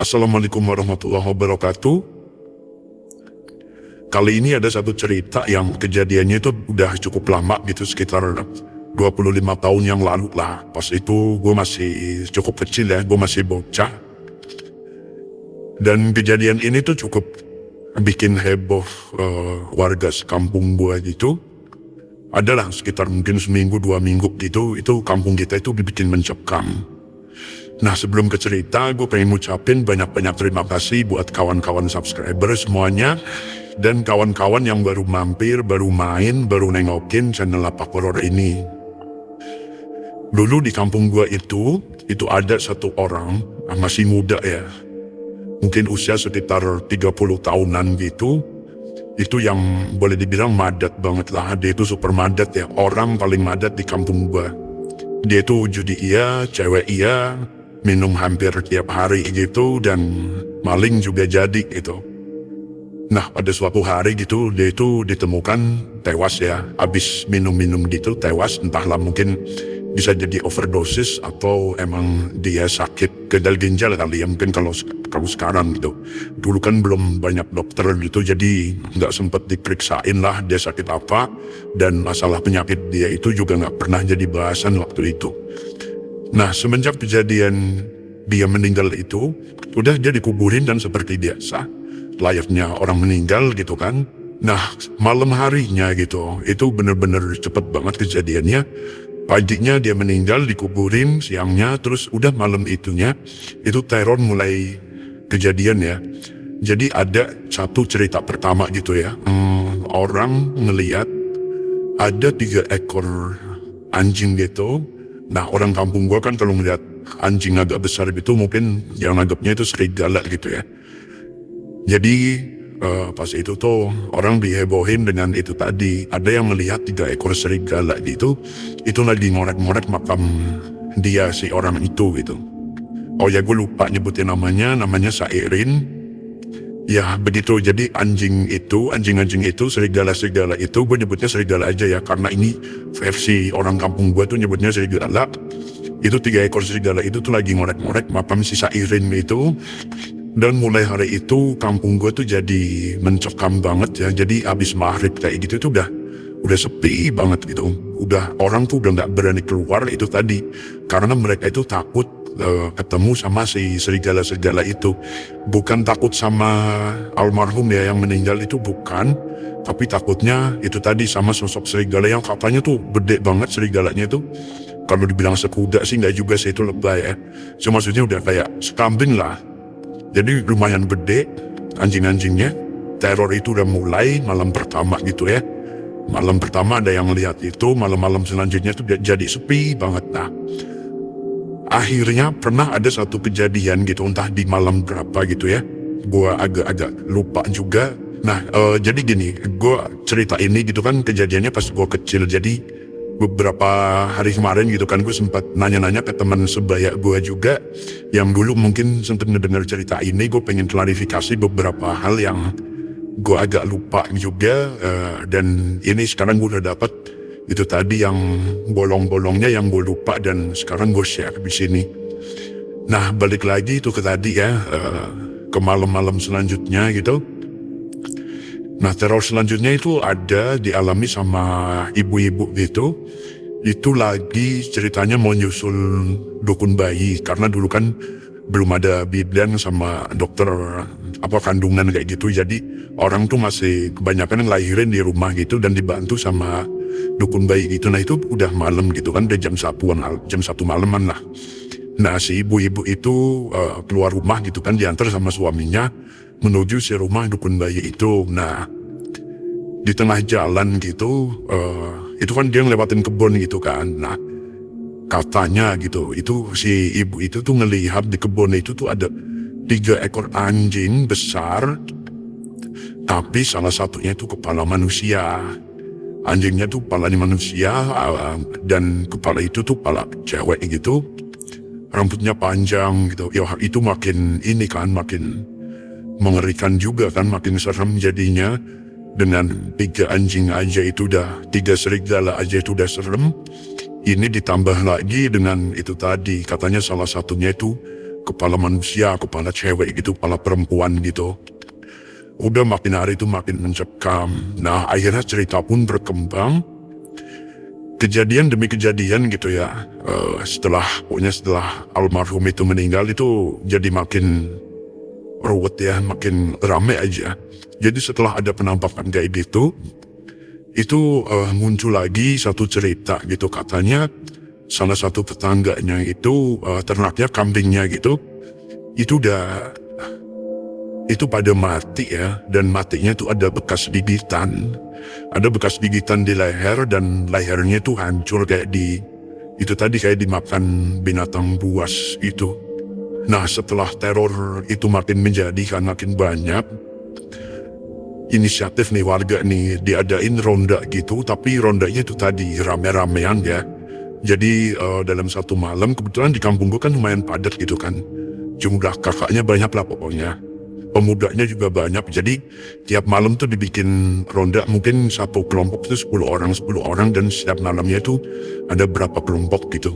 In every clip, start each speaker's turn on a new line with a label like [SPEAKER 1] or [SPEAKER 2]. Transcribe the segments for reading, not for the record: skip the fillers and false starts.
[SPEAKER 1] Assalamualaikum warahmatullahi wabarakatuh. Kali ini ada satu cerita yang kejadiannya itu udah cukup lama gitu, sekitar 25 tahun yang lalu lah. Pas itu gue masih cukup kecil ya, gue masih bocah. Dan kejadian ini tuh cukup bikin heboh warga sekampung gue gitu. Adalah sekitar mungkin seminggu 2 minggu gitu, itu kampung kita itu dibikin mencekam. Nah, sebelum ke cerita, gue pengen ngucapin banyak-banyak terima kasih buat kawan-kawan subscriber semuanya. Dan kawan-kawan yang baru mampir, baru main, baru nengokin channel Lapak Horor ini. Dulu di kampung gue itu ada satu orang, masih muda ya. Mungkin usia sekitar 30 tahunan gitu. Itu yang boleh dibilang madat banget lah. Dia itu super madat ya, orang paling madat di kampung gue. Dia itu judi iya, cewek iya, minum hampir tiap hari gitu, dan maling juga jadi gitu. Nah, pada suatu hari gitu, dia itu ditemukan tewas ya, habis minum-minum gitu tewas, entahlah mungkin bisa jadi overdosis atau emang dia sakit gagal ginjal kali ya, mungkin kalau sekarang gitu. Dulu kan belum banyak dokter gitu, jadi nggak sempet diperiksain lah dia sakit apa, dan masalah penyakit dia itu juga nggak pernah jadi bahasan waktu itu. Nah, semenjak kejadian dia meninggal itu, udah dia dikuburin dan seperti biasa, layaknya orang meninggal gitu kan. Nah, malam harinya gitu, itu bener-bener cepet banget kejadiannya. Paginya dia meninggal, dikuburin, siangnya, terus udah malam itunya, itu teror mulai kejadian ya. Jadi ada satu cerita pertama gitu ya, orang ngeliat ada 3 ekor anjing gitu. Nah, orang kampung gua kan kalau ngeliat anjing agak besar gitu, mungkin yang nanggapnya itu serigala gitu ya. Jadi pas itu tuh orang dihebohin dengan itu tadi. Ada yang melihat 3 ekor serigala gitu, itu lagi ngorek-ngorek makam dia si orang itu gitu. Oh ya, gue lupa nyebutin namanya Sairin. Ya begitu, jadi anjing-anjing itu, serigala-serigala itu, gue nyebutnya serigala aja ya, karena ini versi orang kampung gue tuh nyebutnya serigala. Itu 3 ekor serigala itu tuh lagi ngorek-ngorek makam si Sairin itu. Dan mulai hari itu kampung gue tuh jadi mencekam banget ya. Jadi abis maghrib kayak gitu tuh udah sepi banget gitu. Udah orang tuh udah gak berani keluar itu tadi, karena mereka itu takut ketemu sama si serigala-serigala itu. Bukan takut sama almarhum ya yang meninggal itu, bukan. Tapi takutnya itu tadi sama sosok serigala yang katanya tuh gede banget serigalanya itu. Kalau dibilang sekuda sih nggak juga sih, itu lebay ya. Cuma maksudnya udah kayak sekambing lah. Jadi lumayan gede anjing-anjingnya. Teror itu udah mulai malam pertama gitu ya. Malam pertama ada yang lihat itu, malam-malam selanjutnya itu jadi sepi banget. Nah, akhirnya pernah ada satu kejadian gitu, entah di malam berapa gitu ya. Gua agak-agak lupa juga. Nah, jadi gini, gua cerita ini gitu kan kejadiannya pas gua kecil. Jadi beberapa hari kemarin gitu kan gue sempat nanya-nanya ke teman sebaya gue juga yang dulu mungkin sempat ngedenger cerita ini. Gue pengen klarifikasi beberapa hal yang gue agak lupa juga, dan ini sekarang gue udah dapat itu tadi yang bolong-bolongnya yang gue lupa, dan sekarang gue share di sini. Nah, balik lagi itu ke tadi ya, ke malam-malam selanjutnya gitu. Nah, teror selanjutnya itu ada dialami sama ibu-ibu gitu. Itu lagi ceritanya mau nyusul dukun bayi, karena dulu kan belum ada bidan sama dokter apa kandungan kayak gitu. Jadi orang tuh masih kebanyakan yang lahirin di rumah gitu dan dibantu sama dukun bayi gitu. Nah, itu udah malam gitu kan, udah jam 1 malaman lah. Nah, si ibu-ibu itu keluar rumah gitu kan, diantar sama suaminya menuju si rumah dukun bayi itu. Nah, di tengah jalan gitu, itu kan dia ngelewatin kebun gitu kan. Nah, katanya gitu, itu si ibu itu tuh ngelihat di kebun itu tuh ada 3 ekor anjing besar, tapi salah satunya itu kepala manusia. Anjingnya tuh kepalanya manusia, dan kepala itu tuh kepala cewek gitu. Rambutnya panjang gitu. Ya, itu makin ini kan, makin mengerikan juga kan, makin serem jadinya. Dengan 3 anjing aja itu udah, 3 serigala aja itu udah serem. Ini ditambah lagi dengan itu tadi, katanya salah satunya itu kepala manusia, kepala cewek gitu, kepala perempuan gitu. Udah makin hari itu makin mencekam. Nah akhirnya cerita pun berkembang. Kejadian demi kejadian gitu ya. Pokoknya setelah almarhum itu meninggal itu jadi makin ruwet ya, makin rame aja. Jadi setelah ada penampakan kayak gitu, itu muncul lagi satu cerita gitu, katanya salah satu tetangganya itu ternaknya, kambingnya gitu, itu pada mati ya, dan matinya itu ada bekas gigitan. Ada bekas gigitan di leher, dan lehernya itu hancur kayak kayak dimakan binatang buas itu. Nah setelah teror itu makin menjadi kan makin banyak, inisiatif nih warga nih diadain ronda gitu, tapi rondanya itu tadi rame-ramean ya. Jadi dalam satu malam, kebetulan di kampung gue kan lumayan padat gitu kan, jumlah kakaknya banyak lah pokoknya, pemudanya juga banyak. Jadi tiap malam tuh dibikin ronda, mungkin satu kelompok itu 10 orang, dan setiap malamnya itu ada berapa kelompok gitu.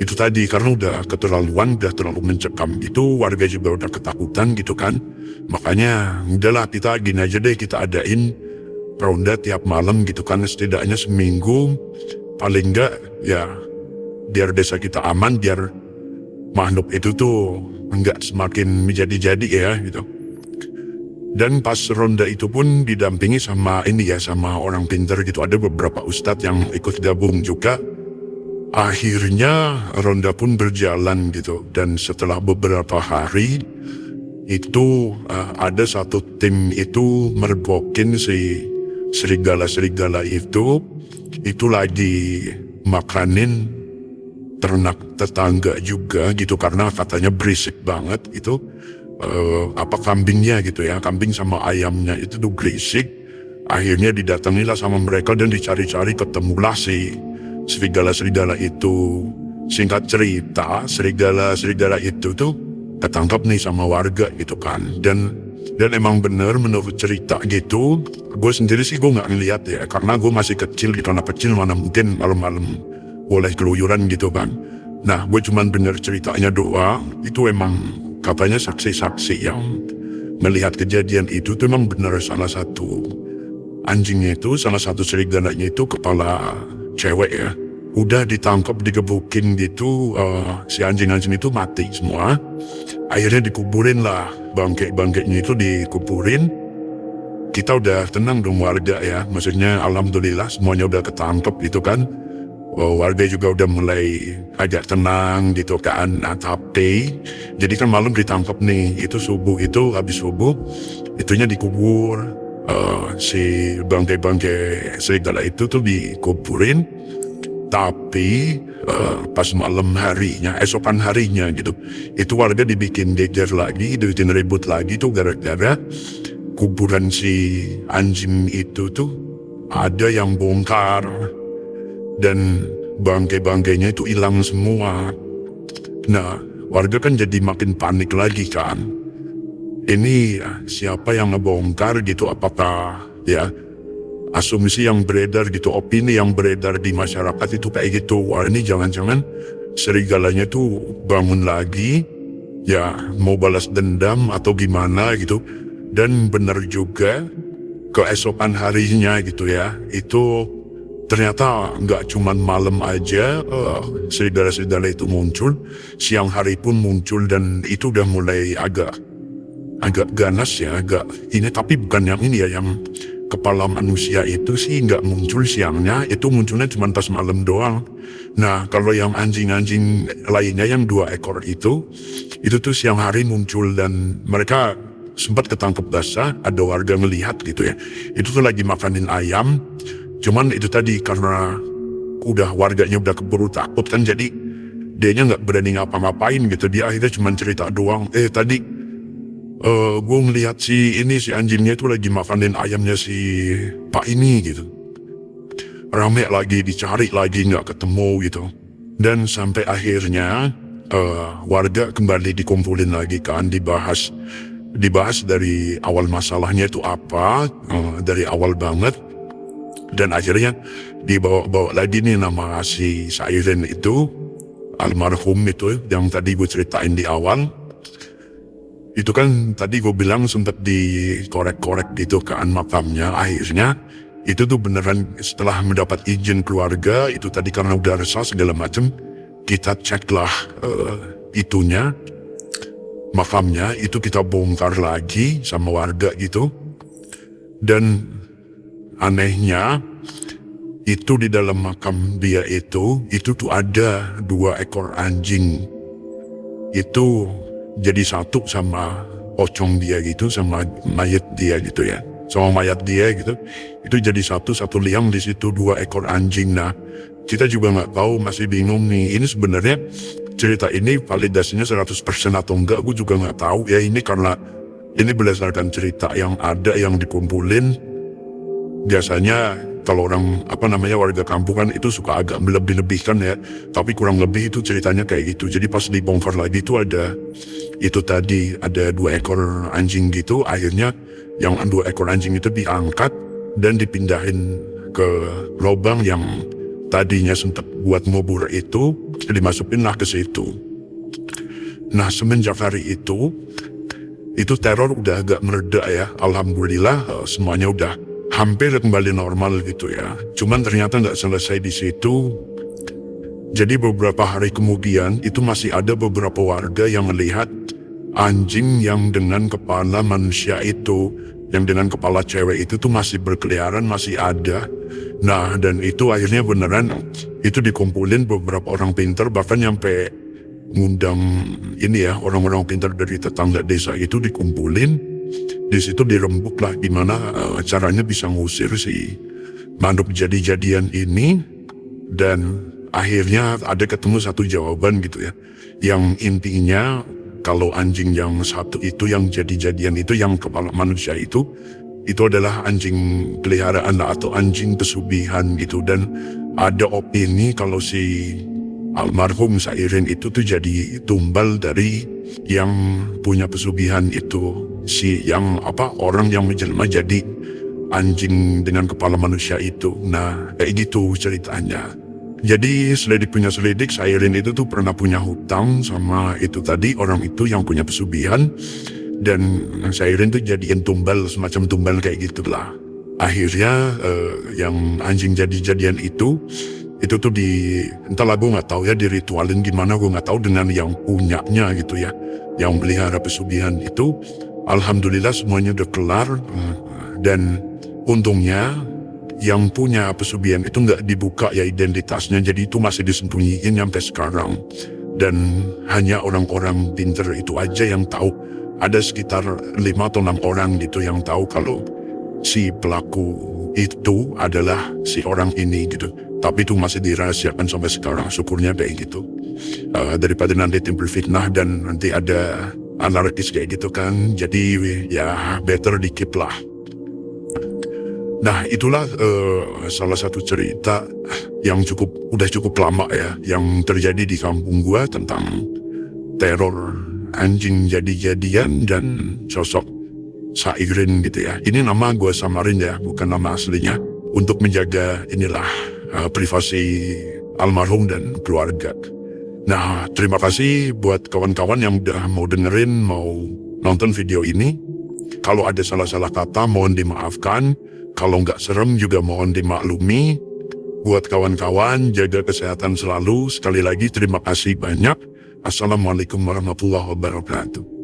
[SPEAKER 1] Itu tadi karena udah keterlaluan, udah terlalu mencekam itu, warga juga udah ketakutan gitu kan. Makanya udahlah, kita gini aja deh, kita adain ronda tiap malam gitu kan, setidaknya seminggu paling enggak ya, biar desa kita aman, biar makhluk itu tuh enggak semakin menjadi-jadi ya gitu. Dan pas ronda itu pun didampingi sama sama orang pintar gitu, ada beberapa ustadz yang ikut gabung juga. Akhirnya ronda pun berjalan gitu, dan setelah beberapa hari itu ada satu tim itu mergokin si serigala-serigala itu lagi makanin ternak tetangga juga gitu, karena katanya berisik banget itu kambingnya gitu ya, kambing sama ayamnya itu tuh berisik. Akhirnya didatangilah sama mereka dan dicari-cari, ketemulah si serigala-serigala itu. Singkat cerita, serigala-serigala itu tuh ketangkap nih sama warga gitu kan. Dan emang bener menurut cerita gitu, gue sendiri sih gue gak ngeliat ya, karena gue masih kecil gitu, anak kecil mana mungkin malam-malam boleh keluyuran gitu kan. Nah gue cuman bener ceritanya doang, itu emang katanya saksi-saksi yang melihat kejadian itu tuh emang bener salah satu anjingnya itu, salah satu serigalanya itu kepala cewek ya, udah ditangkap, digebukin gitu, si anjing-anjing itu mati semua. Akhirnya dikuburin lah, bangke-bangkenya itu dikuburin. Kita udah tenang dong warga ya, maksudnya alhamdulillah semuanya udah ketangkep gitu kan. Warga juga udah mulai agak tenang gitu kan. Nah tapi jadi kan malam ditangkap nih, itu subuh, itu habis subuh itunya dikubur. Si bangke-bangke serigala itu tuh dikuburin. Tapi pas malam harinya, esokan harinya gitu, itu warga dibikin geger lagi, dibikin ribut lagi tuh gara-gara kuburan si anjing itu tuh ada yang bongkar dan bangke-bangkenya itu hilang semua. Nah warga kan jadi makin panik lagi kan. Ini siapa yang ngebongkar gitu, apakah ya asumsi yang beredar gitu, opini yang beredar di masyarakat itu kayak gitu, wah ini jangan-jangan serigalanya tuh bangun lagi ya, mau balas dendam atau gimana gitu. Dan benar juga keesokan harinya gitu ya, itu ternyata nggak cuman malam aja serigala-serigala itu muncul, siang hari pun muncul, dan itu udah mulai agak ganas ya, agak ini. Tapi bukan yang ini ya, yang kepala manusia itu sih nggak muncul siangnya, itu munculnya cuma pas malam doang. Nah kalau yang anjing-anjing lainnya yang 2 ekor itu tuh siang hari muncul, dan mereka sempat ketangkep basah, ada warga ngelihat gitu ya, itu tuh lagi makanin ayam. Cuman itu tadi karena warganya udah keburu takut kan, jadi dianya nggak berani ngapa-ngapain gitu. Dia akhirnya cuma cerita doang, tadi gue ngelihat si anjingnya itu lagi makanin ayamnya si Pak ini gitu. Rame lagi, dicari lagi nggak ketemu gitu. Dan sampai akhirnya warga kembali dikumpulin lagi kan, dibahas dari awal masalahnya itu apa, dari awal banget. Dan akhirnya dibawa lagi nih nama si Sairin itu, almarhum itu yang tadi gue ceritain di awal. Itu kan tadi gue bilang sempat dikorek-korek gitu kan makamnya. Akhirnya itu tuh beneran setelah mendapat izin keluarga, itu tadi karena udah resah segala macem, kita ceklah itunya, makamnya itu kita bongkar lagi sama warga gitu. Dan anehnya itu di dalam makam dia itu tuh ada 2 ekor anjing. Itu jadi satu sama pocong dia gitu, sama mayat dia gitu ya. Sama mayat dia gitu. Itu jadi satu liang di situ 2 ekor anjing. Nah, kita juga nggak tahu, masih bingung nih. Ini sebenarnya cerita ini validasinya 100% atau enggak, gue juga nggak tahu ya. Ini karena ini berdasarkan cerita yang ada yang dikumpulin. Biasanya kalau orang warga kampung kan itu suka agak melebih-lebihkan ya, tapi kurang lebih itu ceritanya kayak gitu. Jadi pas dibongkar lagi itu ada 2 ekor anjing gitu. Akhirnya yang 2 ekor anjing itu diangkat dan dipindahin ke lubang yang tadinya sempat buat ngubur itu, dimasukin lah ke situ. Nah, semenjak hari itu teror udah agak mereda ya. Alhamdulillah semuanya udah hampir kembali normal gitu ya. Cuman ternyata nggak selesai di situ. Jadi beberapa hari kemudian itu masih ada beberapa warga yang melihat anjing yang dengan kepala manusia itu, yang dengan kepala cewek itu tuh masih berkeliaran, masih ada. Nah, dan itu akhirnya beneran itu dikumpulin beberapa orang pintar, bahkan nyampe ngundang ini ya, orang-orang pintar dari tetangga desa itu dikumpulin. Di situ dirembuk lah gimana caranya bisa ngusir si makhluk jadi-jadian ini. Dan akhirnya ada ketemu satu jawaban gitu ya, yang intinya kalau anjing yang satu itu yang jadi-jadian itu, yang kepala manusia itu adalah anjing peliharaan atau anjing pesugihan gitu. Dan ada opini kalau si almarhum Sairin itu tuh jadi tumbal dari yang punya pesugihan itu, si yang orang yang menjelma jadi anjing dengan kepala manusia itu. Nah, kayak gitu ceritanya. Jadi selidik punya selidik, Sairin itu tuh pernah punya hutang sama itu tadi orang itu yang punya pesugihan, dan Sairin tuh jadiin tumbal, semacam tumbal kayak gitulah. Akhirnya yang anjing jadi-jadian itu tuh entahlah, gue nggak tahu ya diritualin gimana, gue nggak tahu, dengan yang punyanya gitu ya, yang melihara pesugihan itu. Alhamdulillah semuanya udah kelar, dan untungnya yang punya pesugihan itu nggak dibuka ya identitasnya, jadi itu masih disembunyiin sampai sekarang. Dan hanya orang-orang pinter itu aja yang tahu. Ada sekitar 5 atau 6 orang gitu yang tahu kalau si pelaku itu adalah si orang ini gitu. Tapi itu masih dirahasiakan sampai sekarang, syukurnya kayak gitu. Daripada nanti timbul fitnah dan nanti ada anarkis kayak gitu kan, jadi ya better di-keep lah. Nah, itulah salah satu cerita yang udah cukup lama ya, yang terjadi di kampung gua tentang teror anjing jadi-jadian dan sosok Sairin gitu ya. Ini nama gua samarin ya, bukan nama aslinya, untuk menjaga inilah privasi almarhum dan keluarga. Nah, terima kasih buat kawan-kawan yang udah mau dengerin, mau nonton video ini. Kalau ada salah-salah kata mohon dimaafkan. Kalau nggak serem juga mohon dimaklumi. Buat kawan-kawan, jaga kesehatan selalu. Sekali lagi terima kasih banyak. Assalamualaikum warahmatullahi wabarakatuh.